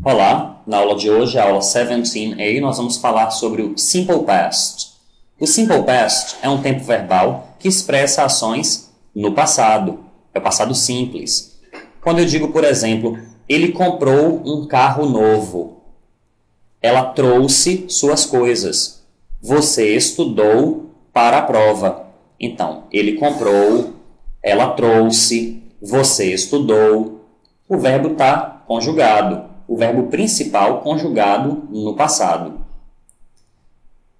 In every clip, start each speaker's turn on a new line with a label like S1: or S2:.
S1: Olá, na aula de hoje, a aula 17a, nós vamos falar sobre o Simple Past. O Simple Past é um tempo verbal que expressa ações no passado, é o passado simples. Quando eu digo, por exemplo, ele comprou um carro novo, ela trouxe suas coisas, você estudou para a prova. Então, ele comprou, ela trouxe, você estudou, o verbo está conjugado. O verbo principal conjugado no passado.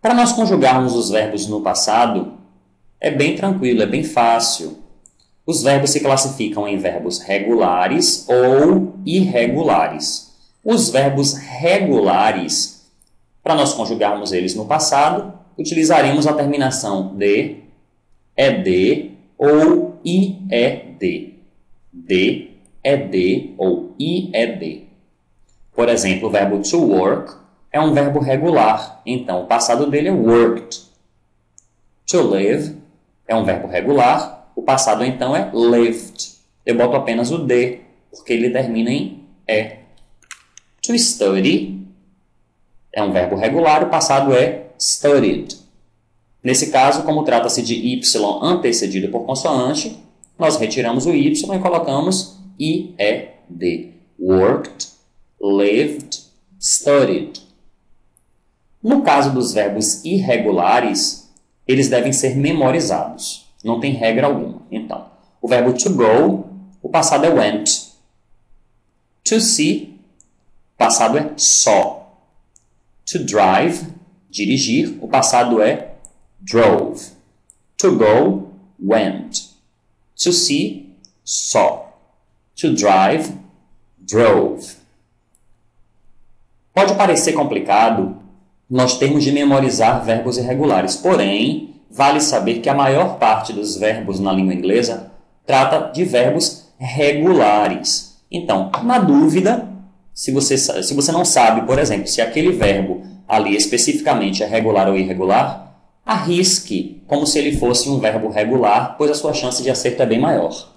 S1: Para nós conjugarmos os verbos no passado, é bem tranquilo, é bem fácil. Os verbos se classificam em verbos regulares ou irregulares. Os verbos regulares, para nós conjugarmos eles no passado, utilizaremos a terminação de, ed ou ied. De, ed ou ied. Por exemplo, o verbo to work é um verbo regular, então o passado dele é worked. To live é um verbo regular, o passado então é lived. Eu boto apenas o de, porque ele termina em e. To study é um verbo regular, o passado é studied. Nesse caso, como trata-se de y antecedido por consoante, nós retiramos o y e colocamos ied. Worked, lived, studied. No caso dos verbos irregulares, eles devem ser memorizados. Não tem regra alguma. Então, o verbo to go, o passado é went. To see, o passado é saw. To drive, dirigir, o passado é drove. To go, went. To see, saw. To drive, drove. Pode parecer complicado nós termos de memorizar verbos irregulares, porém, vale saber que a maior parte dos verbos na língua inglesa trata de verbos regulares. Então, na dúvida, se você não sabe, por exemplo, se aquele verbo ali especificamente é regular ou irregular, arrisque como se ele fosse um verbo regular, pois a sua chance de acerto é bem maior.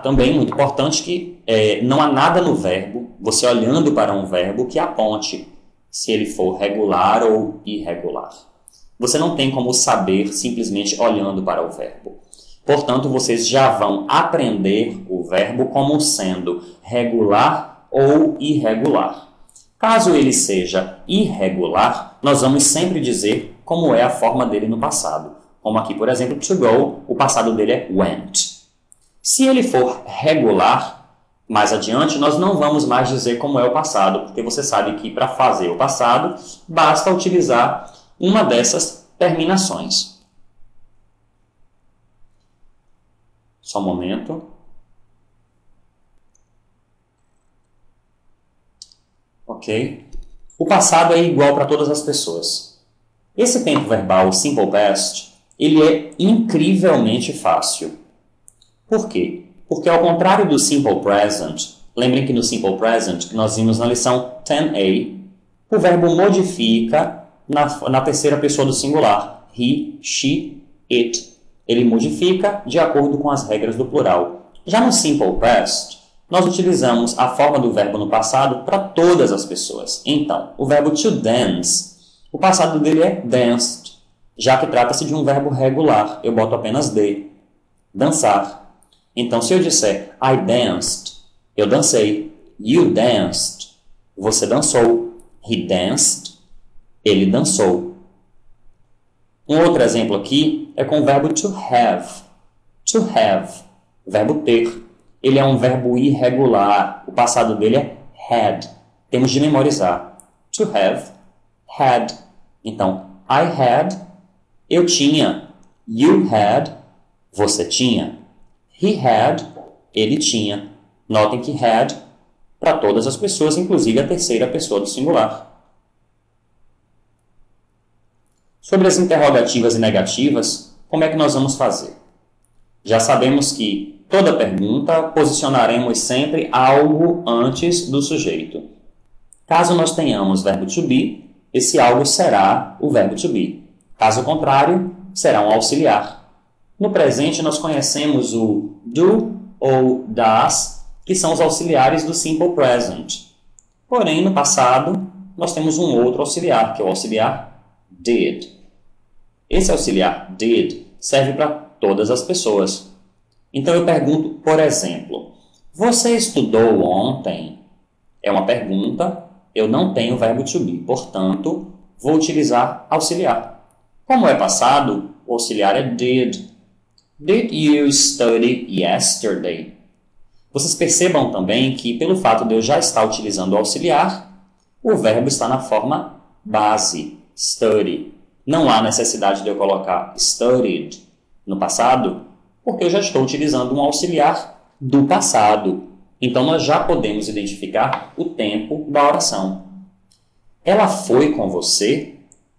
S1: Também muito importante que não há nada no verbo, você olhando para um verbo, que aponte se ele for regular ou irregular. Você não tem como saber simplesmente olhando para o verbo. Portanto, vocês já vão aprender o verbo como sendo regular ou irregular. Caso ele seja irregular, nós vamos sempre dizer como é a forma dele no passado. Como aqui, por exemplo, to go, o passado dele é went. Se ele for regular, mais adiante, nós não vamos mais dizer como é o passado, porque você sabe que para fazer o passado, basta utilizar uma dessas terminações. Só um momento. Ok. O passado é igual para todas as pessoas. Esse tempo verbal, Simple Past, ele é incrivelmente fácil. Por quê? Porque ao contrário do Simple Present, lembrem que no Simple Present, que nós vimos na lição 10a, o verbo modifica na terceira pessoa do singular. He, she, it. Ele modifica de acordo com as regras do plural. Já no Simple Past, nós utilizamos a forma do verbo no passado para todas as pessoas. Então, o verbo to dance, o passado dele é danced, já que trata-se de um verbo regular. Eu boto apenas de. Dançar. Então, se eu disser I danced, eu dancei. You danced, você dançou. He danced, ele dançou. Um outro exemplo aqui é com o verbo to have. To have, verbo ter. Ele é um verbo irregular. O passado dele é had. Temos de memorizar. To have, had. Então, I had, eu tinha. You had, você tinha. He had, ele tinha. Notem que had para todas as pessoas, inclusive a terceira pessoa do singular. Sobre as interrogativas e negativas, como é que nós vamos fazer? Já sabemos que toda pergunta posicionaremos sempre algo antes do sujeito. Caso nós tenhamos verbo to be, esse algo será o verbo to be. Caso contrário, será um auxiliar. No presente, nós conhecemos o do ou das que são os auxiliares do simple present. Porém, no passado, nós temos um outro auxiliar, que é o auxiliar did. Esse auxiliar did serve para todas as pessoas. Então eu pergunto, por exemplo, você estudou ontem? É uma pergunta, eu não tenho verbo to be, portanto, vou utilizar auxiliar. Como é passado, o auxiliar é did. Did you study yesterday? Vocês percebam também que, pelo fato de eu já estar utilizando o auxiliar, o verbo está na forma base, study. Não há necessidade de eu colocar studied no passado, porque eu já estou utilizando um auxiliar do passado. Então, nós já podemos identificar o tempo da oração. Ela foi com você?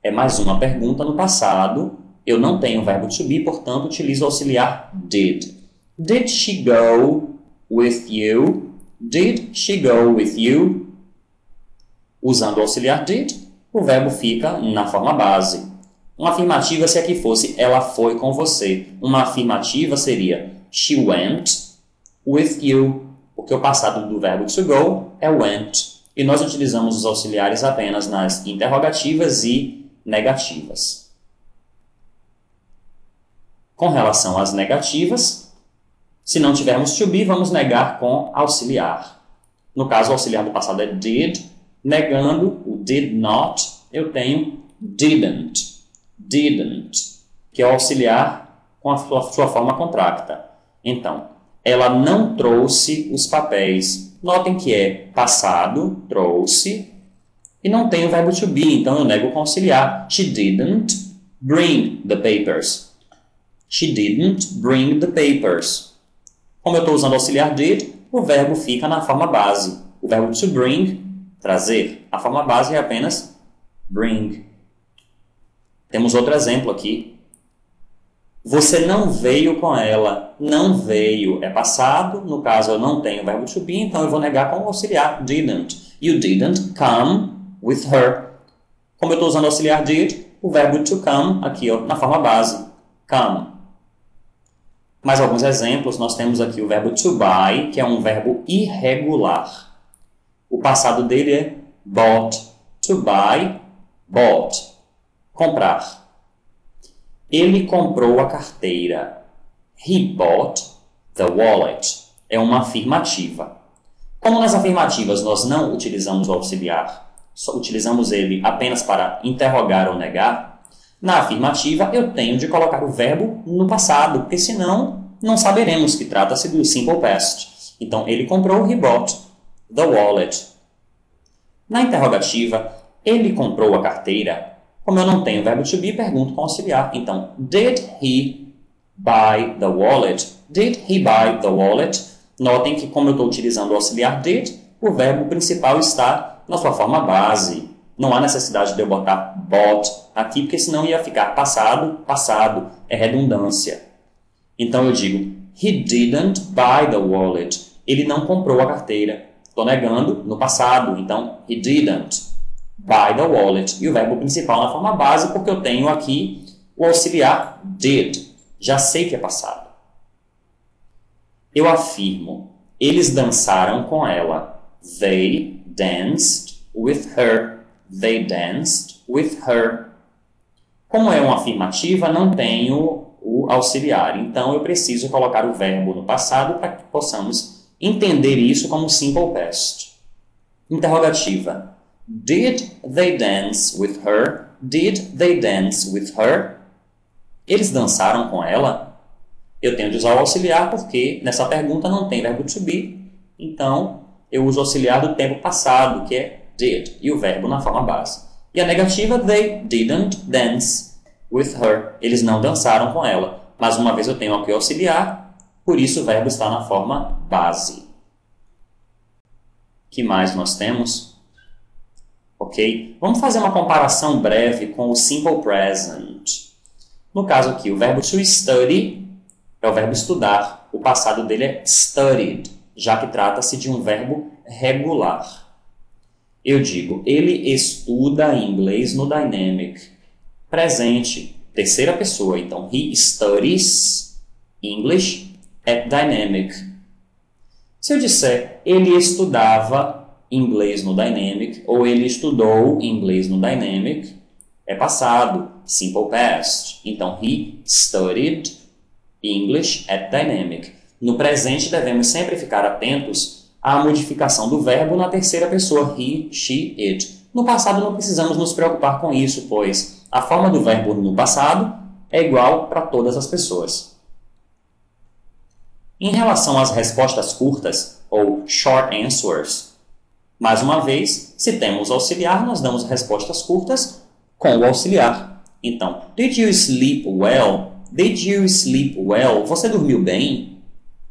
S1: É mais uma pergunta no passado. Eu não tenho verbo to be, portanto, utilizo o auxiliar did. Did she go with you? Did she go with you? Usando o auxiliar did, o verbo fica na forma base. Uma afirmativa se aqui fosse ela foi com você. Uma afirmativa seria she went with you, porque o passado do verbo to go é went. E nós utilizamos os auxiliares apenas nas interrogativas e negativas. Com relação às negativas, se não tivermos to be, vamos negar com auxiliar. No caso, o auxiliar do passado é did. Negando o did not, eu tenho didn't. Didn't, que é o auxiliar com a sua forma contracta. Então, ela não trouxe os papéis. Notem que é passado, trouxe, e não tem o verbo to be, então eu nego com auxiliar. She didn't bring the papers. She didn't bring the papers. Como eu estou usando o auxiliar did, o verbo fica na forma base. O verbo to bring, trazer. A forma base é apenas bring. Temos outro exemplo aqui. Você não veio com ela. Não veio é passado. No caso, eu não tenho o verbo to be, então eu vou negar com o auxiliar didn't. You didn't come with her. Como eu estou usando o auxiliar did, o verbo to come aqui ó, na forma base. Come. Mais alguns exemplos. Nós temos aqui o verbo to buy, que é um verbo irregular. O passado dele é bought. To buy, bought. Comprar. Ele comprou a carteira. He bought the wallet. É uma afirmativa. Como nas afirmativas nós não utilizamos o auxiliar, só utilizamos ele apenas para interrogar ou negar, na afirmativa eu tenho de colocar o verbo no passado, porque senão não saberemos que trata-se do simple past. Então, ele comprou, he bought the wallet. Na interrogativa, ele comprou a carteira. Como eu não tenho verbo to be, pergunto com auxiliar. Então, did he buy the wallet? Did he buy the wallet? Notem que, como eu estou utilizando o auxiliar did, o verbo principal está na sua forma base. Não há necessidade de eu botar bought aqui, porque senão ia ficar passado, passado. É redundância. Então, eu digo, he didn't buy the wallet. Ele não comprou a carteira. Estou negando no passado. Então, he didn't buy the wallet. E o verbo principal na forma base, porque eu tenho aqui o auxiliar did. Já sei que é passado. Eu afirmo, eles dançaram com ela. They danced with her. They danced with her. Como é uma afirmativa, não tenho o auxiliar. Então, eu preciso colocar o verbo no passado para que possamos entender isso como simple past. Interrogativa. Did they dance with her? Did they dance with her? Eles dançaram com ela? Eu tenho de usar o auxiliar porque nessa pergunta não tem verbo to be. Então, eu uso o auxiliar do tempo passado, que é did, e o verbo na forma base. E a negativa, they didn't dance with her. Eles não dançaram com ela. Mais uma vez eu tenho aqui o auxiliar, por isso o verbo está na forma base. O que mais nós temos? Ok? Vamos fazer uma comparação breve com o simple present. No caso aqui, o verbo to study é o verbo estudar. O passado dele é studied, já que trata-se de um verbo regular. Eu digo, ele estuda inglês no dynamic. Presente, terceira pessoa. Então, he studies English at dynamic. Se eu disser ele estudava inglês no Dynamic ou ele estudou inglês no Dynamic, é passado, simple past. Então, he studied English at Dynamic. No presente, devemos sempre ficar atentos à modificação do verbo na terceira pessoa, he, she, it. No passado, não precisamos nos preocupar com isso, pois a forma do verbo no passado é igual para todas as pessoas. Em relação às respostas curtas, ou short answers, mais uma vez, se temos auxiliar, nós damos respostas curtas com o auxiliar. Então, did you sleep well? Did you sleep well? Você dormiu bem?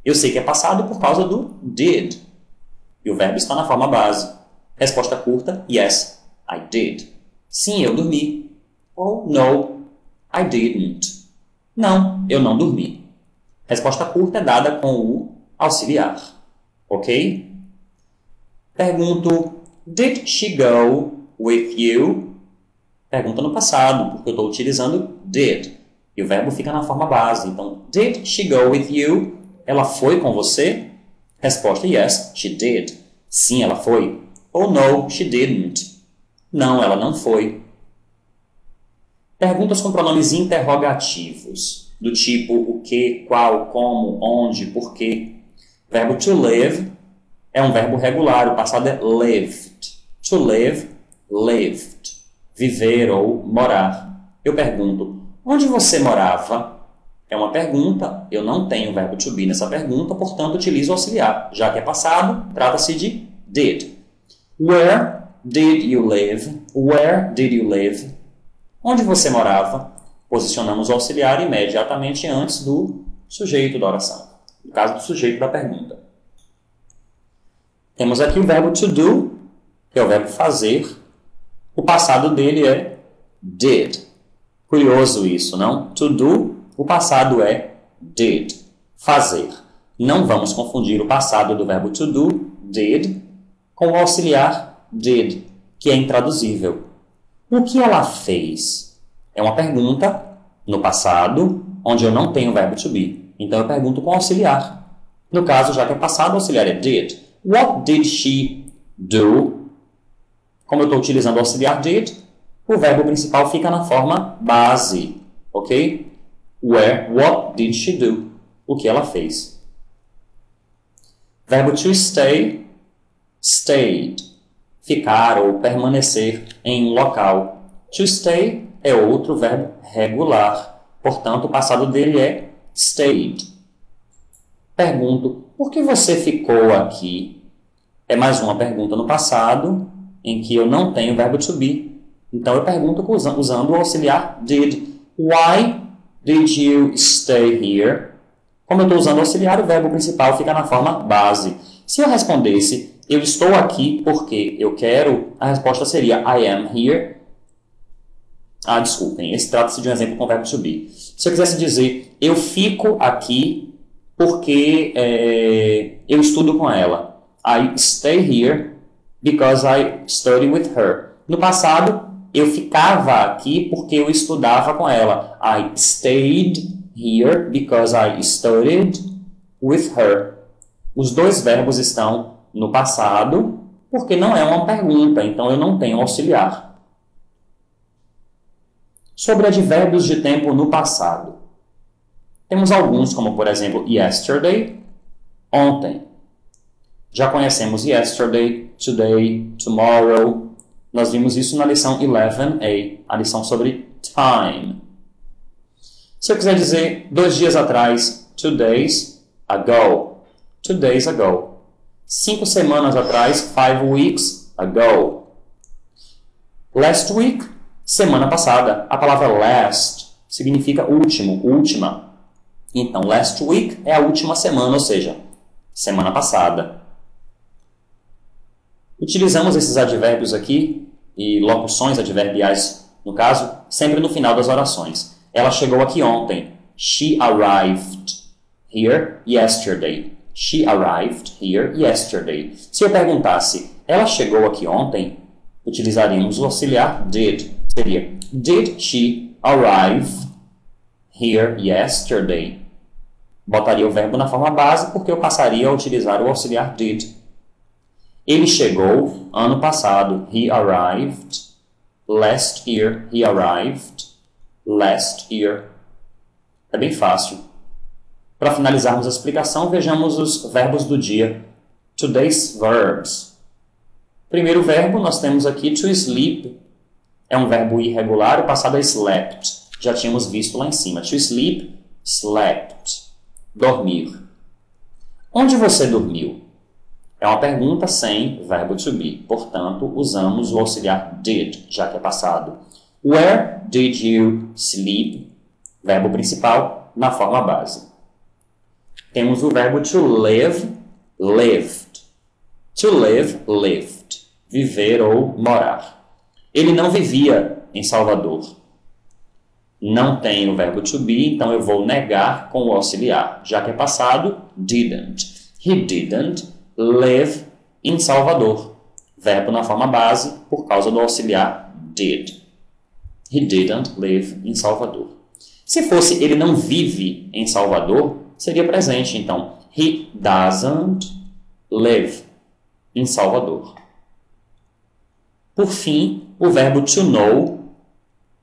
S1: Eu sei que é passado por causa do did. E o verbo está na forma base. Resposta curta, yes, I did. Sim, eu dormi. Ou no, I didn't. Não, eu não dormi. Resposta curta é dada com o auxiliar. Ok? Pergunto, did she go with you? Pergunta no passado, porque eu estou utilizando did. E o verbo fica na forma base. Então, did she go with you? Ela foi com você? Resposta, yes, she did. Sim, ela foi. Ou no, she didn't. Não, ela não foi. Perguntas com pronomes interrogativos, do tipo o que, qual, como, onde, por quê. Verbo to live é um verbo regular, o passado é lived. To live, lived. Viver ou morar. Eu pergunto, onde você morava? É uma pergunta, eu não tenho o verbo to be nessa pergunta, portanto utilizo o auxiliar. Já que é passado, trata-se de did. Where did you live? Where did you live? Onde você morava? Posicionamos o auxiliar imediatamente antes do sujeito da oração. No caso do sujeito da pergunta. Temos aqui o verbo to do, que é o verbo fazer. O passado dele é did. Curioso isso, não? To do, o passado é did. Fazer. Não vamos confundir o passado do verbo to do, did, com o auxiliar did, que é intraduzível. O que ela fez? É uma pergunta no passado, onde eu não tenho o verbo to be. Então eu pergunto com auxiliar. No caso, já que é passado, o auxiliar é did. What did she do? Como eu estou utilizando o auxiliar did, o verbo principal fica na forma base. Ok? What did she do? O que ela fez. Verbo to stay, stayed. Ficar ou permanecer em um local. To stay é outro verbo regular. Portanto, o passado dele é stayed. Pergunto, por que você ficou aqui? É mais uma pergunta no passado, em que eu não tenho o verbo to be. Então, eu pergunto usando o auxiliar did. Why did you stay here? Como eu estou usando o auxiliar, o verbo principal fica na forma base. Se eu respondesse, eu estou aqui porque eu quero, a resposta seria I am here. Desculpem, esse trata-se de um exemplo com o verbo to be. Se eu quisesse dizer, eu fico aqui porque eu estudo com ela. I stay here because I study with her. No passado, eu ficava aqui porque eu estudava com ela. I stayed here because I studied with her. Os dois verbos estão no passado porque não é uma pergunta, então eu não tenho auxiliar. Sobre advérbios de tempo no passado. Temos alguns, como por exemplo, yesterday, ontem. Já conhecemos yesterday, today, tomorrow. Nós vimos isso na lição 11a, a lição sobre time. Se eu quiser dizer 2 dias atrás, 2 days ago. 2 days ago. 5 semanas atrás, 5 weeks ago. Last week, semana passada. A palavra last significa último, última. Então, last week é a última semana, ou seja, semana passada. Utilizamos esses advérbios aqui, e locuções adverbiais, no caso, sempre no final das orações. Ela chegou aqui ontem. She arrived here yesterday. She arrived here yesterday. Se eu perguntasse, ela chegou aqui ontem, utilizaríamos o auxiliar did. Seria, did she arrive here yesterday? Botaria o verbo na forma base porque eu passaria a utilizar o auxiliar did. Ele chegou ano passado. He arrived. Last year. He arrived. Last year. É bem fácil. Para finalizarmos a explicação, vejamos os verbos do dia. Today's verbs. Primeiro verbo, nós temos aqui to sleep. É um verbo irregular, o passado é slept. Já tínhamos visto lá em cima. To sleep, slept. Dormir. Onde você dormiu? É uma pergunta sem verbo to be. Portanto, usamos o auxiliar did, já que é passado. Where did you sleep? Verbo principal na forma base. Temos o verbo to live, lived. To live, lived. Viver ou morar. Ele não vivia em Salvador. Não tem o verbo to be, então eu vou negar com o auxiliar. Já que é passado, didn't. He didn't live in Salvador. Verbo na forma base por causa do auxiliar did. He didn't live in Salvador. Se fosse ele não vive em Salvador, seria presente. Então, he doesn't live in Salvador. Por fim, o verbo to know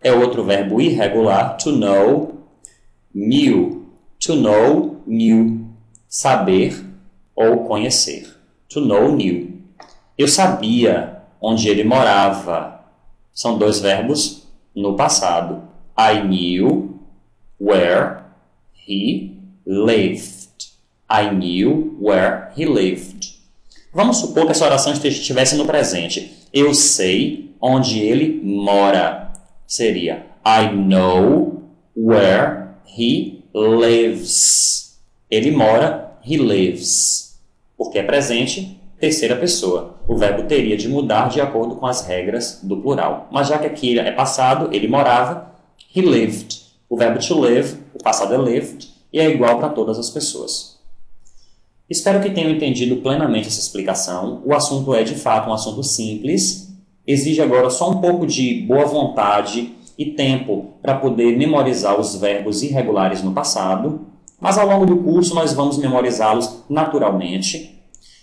S1: é outro verbo irregular. To know, knew. To know, knew. Saber ou conhecer. To know, knew. Eu sabia onde ele morava. São dois verbos no passado. I knew where he lived. I knew where he lived. Vamos supor que essa oração estivesse no presente. Eu sei onde ele mora. Seria I know where he lives. Ele mora, he lives. Porque é presente, terceira pessoa. O verbo teria de mudar de acordo com as regras do plural. Mas já que aqui é passado, ele morava, he lived. O verbo to live, o passado é lived, e é igual para todas as pessoas. Espero que tenham entendido plenamente essa explicação. O assunto é, de fato, um assunto simples. Exige agora só um pouco de boa vontade e tempo para poder memorizar os verbos irregulares no passado. Mas ao longo do curso nós vamos memorizá-los naturalmente.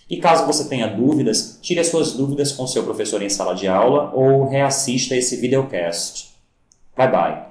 S1: E caso você tenha dúvidas, tire as suas dúvidas com o seu professor em sala de aula ou reassista esse videocast. Bye bye!